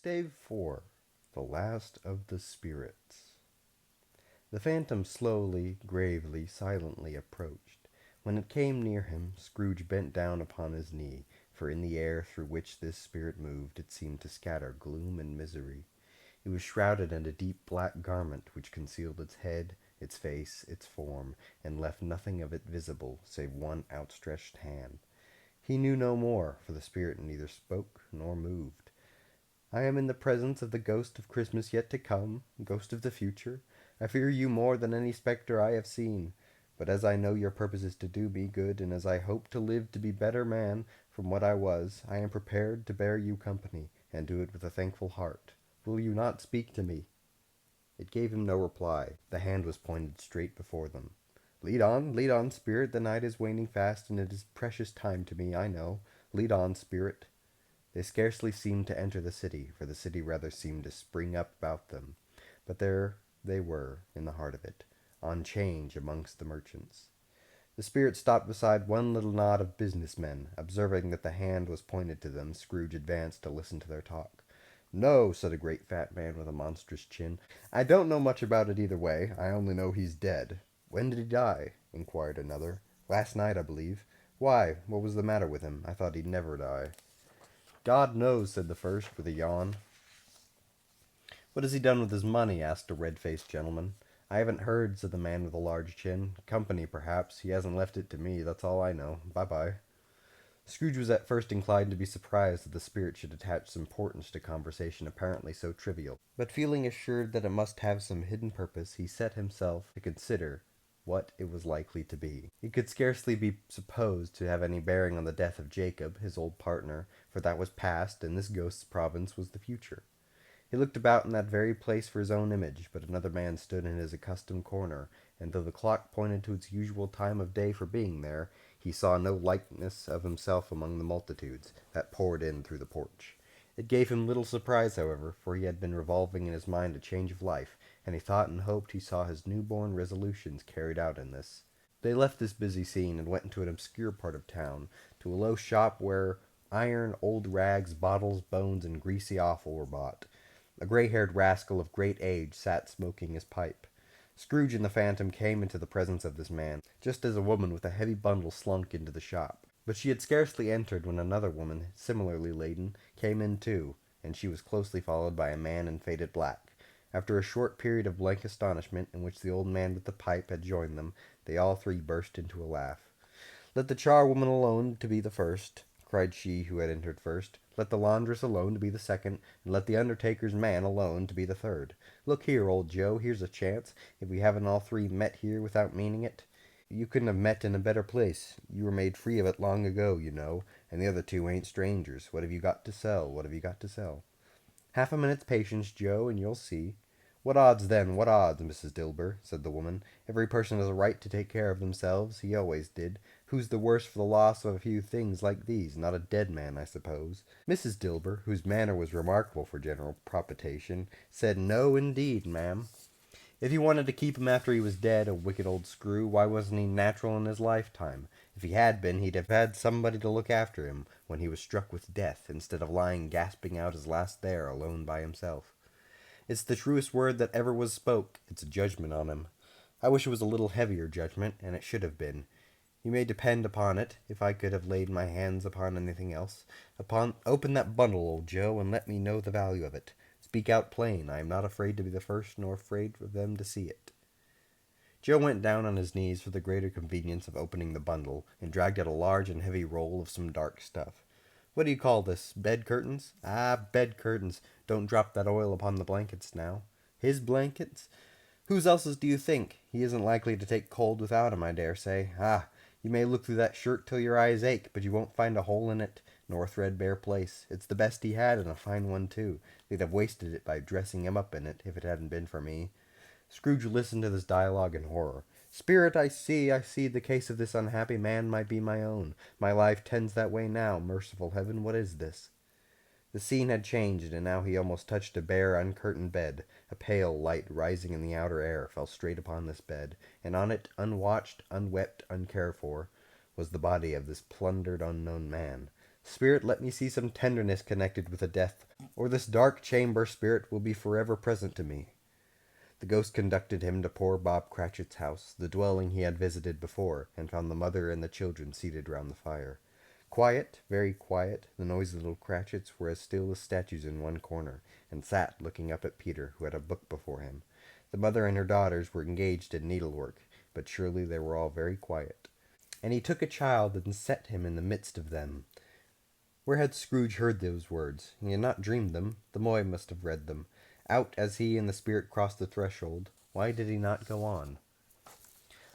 Stave 4. The Last of the Spirits. The phantom slowly, gravely, silently approached. When it came near him, Scrooge bent down upon his knee, for in the air through which this spirit moved it seemed to scatter gloom and misery. It was shrouded in a deep black garment which concealed its head, its face, its form, and left nothing of it visible save one outstretched hand. He knew no more, for the spirit neither spoke nor moved. I am in the presence of the ghost of Christmas yet to come, ghost of the future. I fear you more than any spectre I have seen. But as I know your purpose is to do me good, and as I hope to live to be better man from what I was, I am prepared to bear you company, and do it with a thankful heart. Will you not speak to me? It gave him no reply. The hand was pointed straight before them. Lead on, spirit. The night is waning fast, and it is precious time to me, I know. Lead on, spirit. They scarcely seemed to enter the city, for the city rather seemed to spring up about them. But there they were, in the heart of it, on 'change amongst the merchants. The spirit stopped beside one little knot of business men. Observing that the hand was pointed to them, Scrooge advanced to listen to their talk. "No," said a great fat man with a monstrous chin. "I don't know much about it either way. I only know he's dead." "When did he die?" inquired another. "Last night, I believe." "Why? What was the matter with him? I thought he'd never die." "God knows," said the first, with a yawn. "What has he done with his money?" asked a red-faced gentleman. "I haven't heard," said the man with a large chin. "Company, perhaps. He hasn't left it to me, that's all I know. Bye-bye." Scrooge was at first inclined to be surprised that the spirit should attach some importance to conversation apparently so trivial, but feeling assured that it must have some hidden purpose, he set himself to consider what it was likely to be. It could scarcely be supposed to have any bearing on the death of Jacob, his old partner, for that was past, and this ghost's province was the future. He looked about in that very place for his own image, but another man stood in his accustomed corner, and though the clock pointed to its usual time of day for being there, he saw no likeness of himself among the multitudes that poured in through the porch. It gave him little surprise, however, for he had been revolving in his mind a change of life, and he thought and hoped he saw his new-born resolutions carried out in this. They left this busy scene and went into an obscure part of town, to a low shop where iron, old rags, bottles, bones, and greasy offal were bought. A grey-haired rascal of great age sat smoking his pipe. Scrooge and the phantom came into the presence of this man, just as a woman with a heavy bundle slunk into the shop. But she had scarcely entered when another woman, similarly laden, came in too, and she was closely followed by a man in faded black. After a short period of blank astonishment, in which the old man with the pipe had joined them, they all three burst into a laugh. "Let the charwoman alone to be the first," cried she who had entered first. "Let the laundress alone to be the second, and let the undertaker's man alone to be the third. Look here, old Joe, here's a chance, if we haven't all three met here without meaning it. You couldn't have met in a better place. You were made free of it long ago, you know, and the other two ain't strangers. What have you got to sell? What have you got to sell?" "Half a minute's patience, Joe, and you'll see." "What odds, then? What odds, Mrs. Dilber?" said the woman. "Every person has a right to take care of themselves. He always did. Who's the worse for the loss of a few things like these? Not a dead man, I suppose." Mrs. Dilber, whose manner was remarkable for general propitiation, said, "No, indeed, ma'am. If he wanted to keep him after he was dead, a wicked old screw, why wasn't he natural in his lifetime? If he had been, he'd have had somebody to look after him when he was struck with death, instead of lying gasping out his last there, alone by himself. It's the truest word that ever was spoke. It's a judgment on him. I wish it was a little heavier judgment, and it should have been. You may depend upon it, if I could have laid my hands upon anything else, open that bundle, old Joe, and let me know the value of it. Speak out plain. I am not afraid to be the first, nor afraid of them to see it." Joe went down on his knees for the greater convenience of opening the bundle, and dragged out a large and heavy roll of some dark stuff. "What do you call this? Bed curtains? Ah, bed curtains. Don't drop that oil upon the blankets now." "His blankets? Whose else's do you think? He isn't likely to take cold without 'em, I dare say. Ah, you may look through that shirt till your eyes ache, but you won't find a hole in it, nor a threadbare place. It's the best he had, and a fine one too. They'd have wasted it by dressing him up in it, if it hadn't been for me." Scrooge listened to this dialogue in horror. "Spirit, I see, the case of this unhappy man might be my own. My life tends that way now. Merciful heaven, what is this?" The scene had changed, and now he almost touched a bare, uncurtained bed. A pale light rising in the outer air fell straight upon this bed, and on it, unwatched, unwept, uncared for, was the body of this plundered unknown man. Spirit, let me see some tenderness connected with a death, or this dark chamber, spirit, will be forever present to me. The ghost conducted him to poor Bob Cratchit's house, the dwelling he had visited before, and found the mother and the children seated round the fire. Quiet, very quiet, the noisy little Cratchits were as still as statues in one corner, and sat looking up at Peter, who had a book before him. The mother and her daughters were engaged in needlework, but surely they were all very quiet. And he took a child and set him in the midst of them. Where had Scrooge heard those words? He had not dreamed them. The boy must have read them. Out as he and the spirit crossed the threshold, why did he not go on?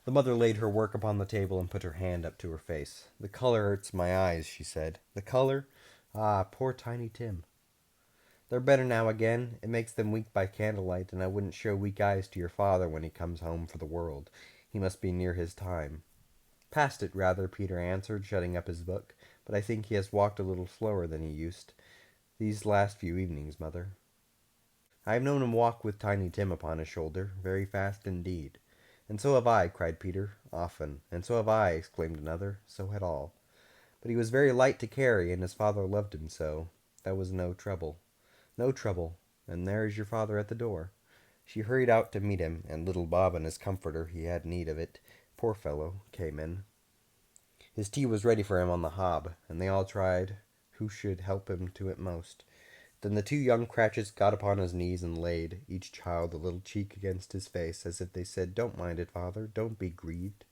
The mother laid her work upon the table and put her hand up to her face. The color hurts my eyes, she said. The color? Ah, poor Tiny Tim. They're better now again. It makes them weak by candlelight, and I wouldn't show weak eyes to your father when he comes home for the world. He must be near his time. Past it, rather, Peter answered, shutting up his book. But I think he has walked a little slower than he used these last few evenings, mother. I have known him walk with Tiny Tim upon his shoulder, very fast indeed. And so have I, cried Peter. Often. And so have I, exclaimed another. So had all. But he was very light to carry, and his father loved him so. That was no trouble. No trouble. And there is your father at the door. She hurried out to meet him, and little Bob and his comforter, he had need of it, poor fellow, came in. His tea was ready for him on the hob, and they all tried who should help him to it most. Then the two young Cratchits got upon his knees and laid, each child, a little cheek against his face, as if they said, "Don't mind it, father, don't be grieved."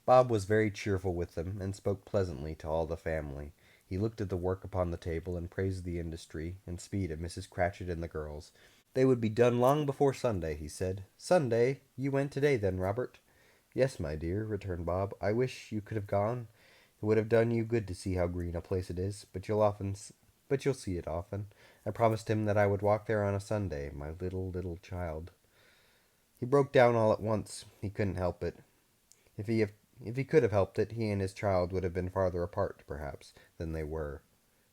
Bob was very cheerful with them, and spoke pleasantly to all the family. He looked at the work upon the table, and praised the industry and speed of Mrs. Cratchit and the girls. They would be done long before Sunday, he said. Sunday? You went today, then, Robert? Yes, my dear, returned Bob. I wish you could have gone. It would have done you good to see how green a place it is, but you'll see it often. I promised him that I would walk there on a Sunday, my little child. He broke down all at once. He couldn't help it. If he could have helped it, he and his child would have been farther apart, perhaps, than they were.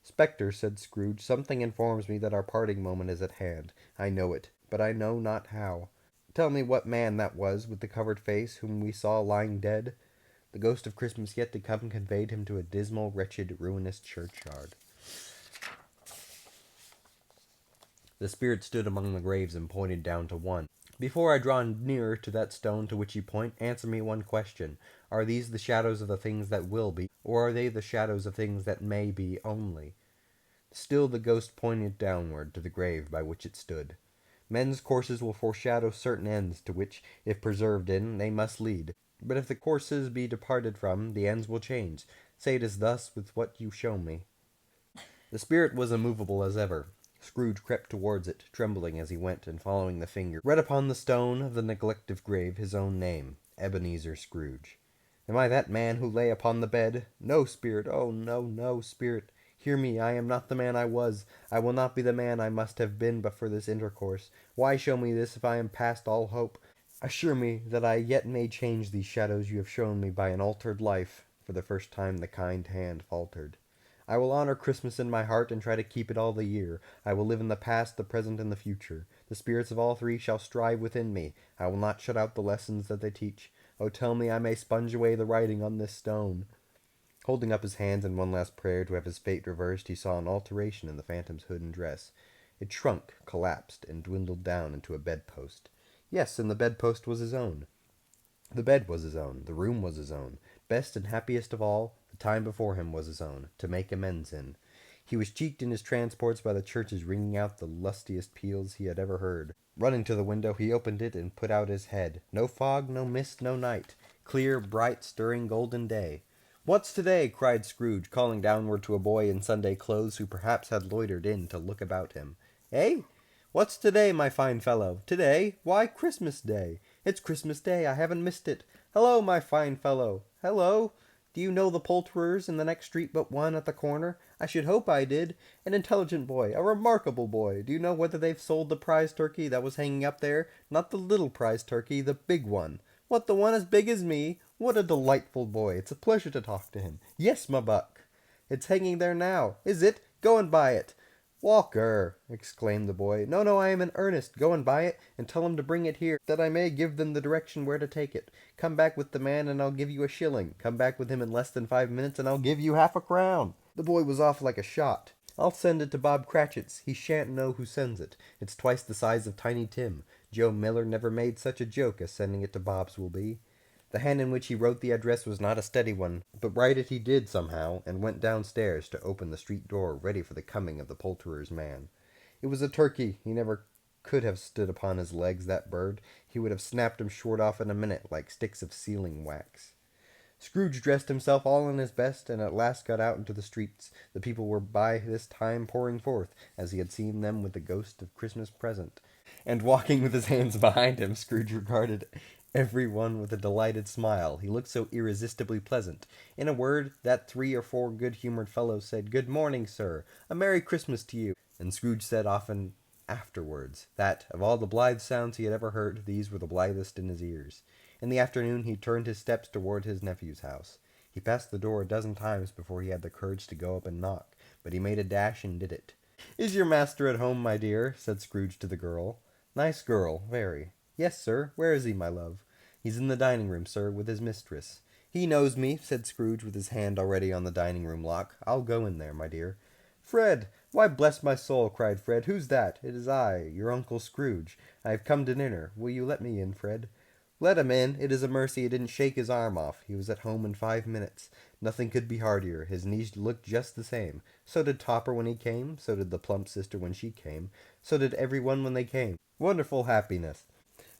Spectre, said Scrooge, something informs me that our parting moment is at hand. I know it, but I know not how. Tell me what man that was with the covered face whom we saw lying dead. The ghost of Christmas yet to come conveyed him to a dismal, wretched, ruinous churchyard. The spirit stood among the graves and pointed down to one. Before I draw nearer to that stone to which you point, answer me one question. Are these the shadows of the things that will be, or are they the shadows of things that may be only? Still the ghost pointed downward to the grave by which it stood. Men's courses will foreshadow certain ends to which, if preserved in, they must lead. But if the courses be departed from, the ends will change. Say it is thus with what you show me. The spirit was immovable as ever. Scrooge crept towards it, trembling as he went, and following the finger, read upon the stone of the neglected grave his own name, Ebenezer Scrooge. Am I that man who lay upon the bed? No, spirit, oh no, no, spirit. Hear me, I am not the man I was. I will not be the man I must have been but for this intercourse. Why show me this if I am past all hope? Assure me that I yet may change these shadows you have shown me by an altered life. For the first time the kind hand faltered. I will honor Christmas in my heart and try to keep it all the year. I will live in the past, the present, and the future. The spirits of all three shall strive within me. I will not shut out the lessons that they teach. Oh, tell me I may sponge away the writing on this stone. Holding up his hands in one last prayer to have his fate reversed, he saw an alteration in the phantom's hood and dress. It shrunk, collapsed, and dwindled down into a bedpost. Yes, and the bedpost was his own. The bed was his own. The room was his own. Best and happiest of all, the time before him was his own, to make amends in. He was cheeked in his transports by the churches ringing out the lustiest peals he had ever heard. Running to the window, he opened it and put out his head. No fog, no mist, no night. Clear, bright, stirring golden day. What's today? Cried Scrooge, calling downward to a boy in Sunday clothes who perhaps had loitered in to look about him. Eh? What's today, my fine fellow? Today? Why, Christmas Day. It's Christmas Day. I haven't missed it. Hello, my fine fellow. Hello. Do you know the poulterers in the next street but one at the corner? I should hope I did. An intelligent boy, a remarkable boy. Do you know whether they've sold the prize turkey that was hanging up there? Not the little prize turkey, the big one. What, the one as big as me? What a delightful boy. It's a pleasure to talk to him. Yes, my buck. It's hanging there now. Is it? Go and buy it. Walker, exclaimed the boy. No, no, I am in earnest. Go and buy it, and tell him to bring it here, that I may give them the direction where to take it. Come back with the man, and I'll give you a shilling. Come back with him in less than 5 minutes, and I'll give you half a crown. The boy was off like a shot. I'll send it to Bob Cratchit's. He shan't know who sends it. It's twice the size of Tiny Tim. Joe Miller never made such a joke as sending it to Bob's will be. The hand in which he wrote the address was not a steady one, but write it he did somehow, and went downstairs to open the street door, ready for the coming of the poulterer's man. It was a turkey. He never could have stood upon his legs, that bird. He would have snapped him short off in a minute, like sticks of sealing wax. Scrooge dressed himself all in his best, and at last got out into the streets. The people were by this time pouring forth, as he had seen them with the ghost of Christmas present. And walking with his hands behind him, Scrooge regarded every one with a delighted smile. He looked so irresistibly pleasant. In a word, that 3 or 4 good-humored fellows said, "Good morning, sir. A Merry Christmas to you." And Scrooge said often afterwards that, of all the blithe sounds he had ever heard, these were the blithest in his ears. In the afternoon he turned his steps toward his nephew's house. He passed the door a dozen times before he had the courage to go up and knock, but he made a dash and did it. "Is your master at home, my dear?" said Scrooge to the girl. "Nice girl, very." "Yes, sir. Where is he, my love?" "He's in the dining room, sir, with his mistress." "He knows me," said Scrooge, with his hand already on the dining room lock. "I'll go in there, my dear." "Fred! Why, bless my soul!" cried Fred. "Who's that?" "It is I, your Uncle Scrooge. I have come to dinner. Will you let me in, Fred?" "Let him in. It is a mercy he didn't shake his arm off. He was at home in 5 minutes. Nothing could be heartier. His knees looked just the same. So did Topper when he came. So did the plump sister when she came. So did every one when they came. Wonderful happiness.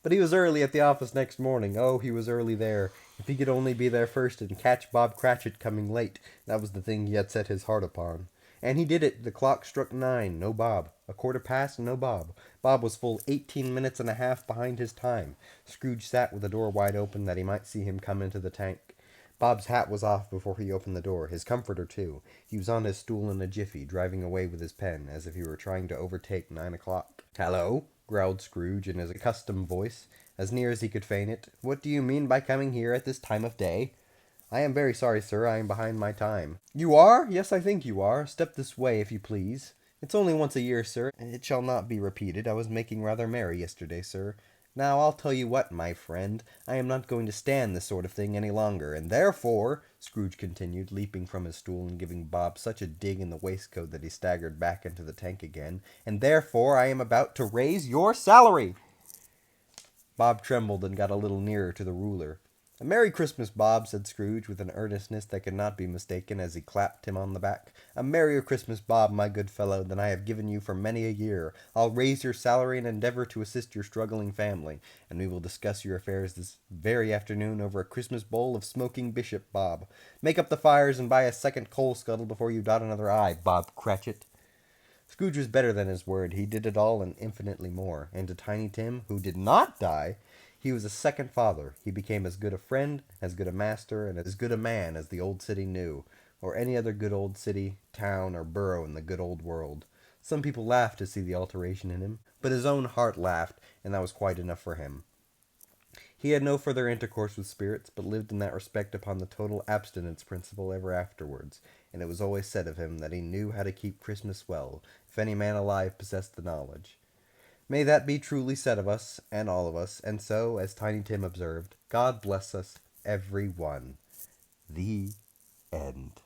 But he was early at the office next morning. Oh, he was early there. If he could only be there first and catch Bob Cratchit coming late, that was the thing he had set his heart upon. And he did it. The clock struck 9. No Bob. 1/4 past. No Bob. Bob was full 18 minutes and a half behind his time. Scrooge sat with the door wide open that he might see him come into the tank. Bob's hat was off before he opened the door, his comforter too. He was on his stool in a jiffy, driving away with his pen, as if he were trying to overtake 9 o'clock. "Hallo!" growled Scrooge in his accustomed voice, as near as he could feign it. "What do you mean by coming here at this time of day?" "I am very sorry, sir. I am behind my time." "You are? Yes, I think you are. Step this way, if you please. It's only once a year, sir. It shall not be repeated. I was making rather merry yesterday, sir. Now, I'll tell you what, my friend. I am not going to stand this sort of thing any longer, and therefore," Scrooge continued, leaping from his stool and giving Bob such a dig in the waistcoat that he staggered back into the tank again, "and therefore I am about to raise your salary." Bob trembled and got a little nearer to the ruler. "A Merry Christmas, Bob," said Scrooge, with an earnestness that could not be mistaken, as he clapped him on the back. "A merrier Christmas, Bob, my good fellow, than I have given you for many a year. I'll raise your salary and endeavor to assist your struggling family, and we will discuss your affairs this very afternoon over a Christmas bowl of smoking bishop, Bob. Make up the fires and buy a second coal scuttle before you dot another I, Bob Cratchit." Scrooge was better than his word. He did it all and infinitely more. And to Tiny Tim, who did not die, he was a second father. He became as good a friend, as good a master, and as good a man as the old city knew, or any other good old city, town, or borough in the good old world. Some people laughed to see the alteration in him, but his own heart laughed, and that was quite enough for him. He had no further intercourse with spirits, but lived in that respect upon the total abstinence principle ever afterwards, and it was always said of him that he knew how to keep Christmas well, if any man alive possessed the knowledge. May that be truly said of us, and all of us, and so, as Tiny Tim observed, God bless us, every one. The end.